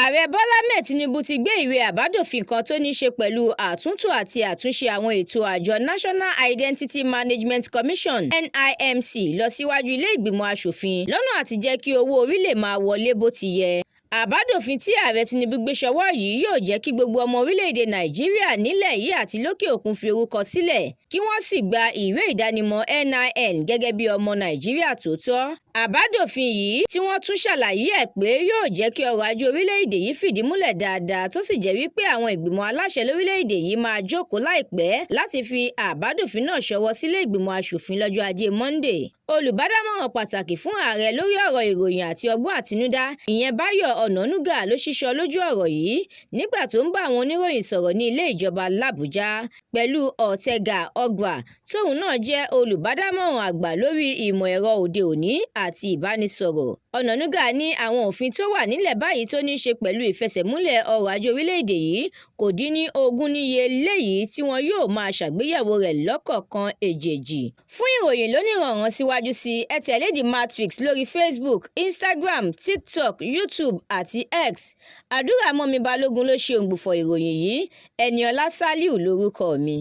Ààrẹ Bọ́lá Ahmed Tinubu ti gbé ìwé àbádòfin kan tó ní ṣe pẹ̀lú àtúntò àti àtúnṣe àwọn ètò àjọ National Identity Management Commission (NIMC) lọ síwájú ilé ìgbìmọ̀ aṣòfin lọ́nà àti jẹ́ kí owó orí lè máa wọlé bó ti yẹ. Àbádòfin tí ààrẹ Tinubu gbé ṣọwọ́ yìí yóò jẹ́ kí gbogbo ọmọ orílẹ̀-èdè Nàìjíríà nílẹ̀ yìí àti lókè òkun fi orúkọ sílẹ̀ kí wọ́n sì gba ìwé ìdánimọ̀ NIN gẹ́gẹ́ bí ọmọ Nàìjíríà tòótọ́. Àbádòfin yìí tí wọ́n tún ṣàlàyé ẹ̀ pé yóò jẹ́ kí ọrọ̀ ajé orílẹ̀-èdè yìí fìdí múlẹ̀ dáadáa tó sì jẹ́ wípé àwọn ìgbìmọ̀ aláṣẹ lórílẹ̀-èdè yìí máa jókòó láìpẹ́ láti fi àbádòfin náà ṣọwọ́ sílé ìgbìmọ̀ aṣòfin lọ́jọ́ Ajé Monday. Olùbádámọ̀ràn pàtàkì fún ààrẹ lórí ọ̀rọ̀ ìròyìn àti ọgbọ́n àtinúdá ìyẹn Báyọ̀ Ọ̀nànúgà ló ṣíṣọ lójú ọ̀rọ̀ yìí nígbà tó ń bá àwọn oníròyìn sọ̀rọ̀ ní ilé ìjọba l'Àbújá pẹ̀lú Ortega Ogba tóun náà jẹ́ olùbádámọ̀ràn àgbà lórí ìmọ̀ ẹ̀rọ òde òní àti ìbánisọ̀rọ̀. Ọ̀nànúgà ní àwọn òfin tó wà nílẹ̀ báyìí tó ní ṣe pẹ̀lú ìfẹsẹ̀múlẹ̀ ọrọ̀ ajé orílẹ̀-èdè yìí kò dín ní 20 níye léyìí tí wọn yóò máa ṣàgbéyẹ̀wò rẹ̀ lọ́kọ̀ọ̀kan èjèèjì. Fún ìròyìn lóníranran síwájú sí ẹ tẹ̀lé The Matrix lórí Facebook, Instagram, TikTok, YouTube àti X. Àdúràmọ́mi Balógun ló ṣe òǹgbùfọ̀ ìròyìn yìí. Ẹniọlá Sálíù lórúkọ mi.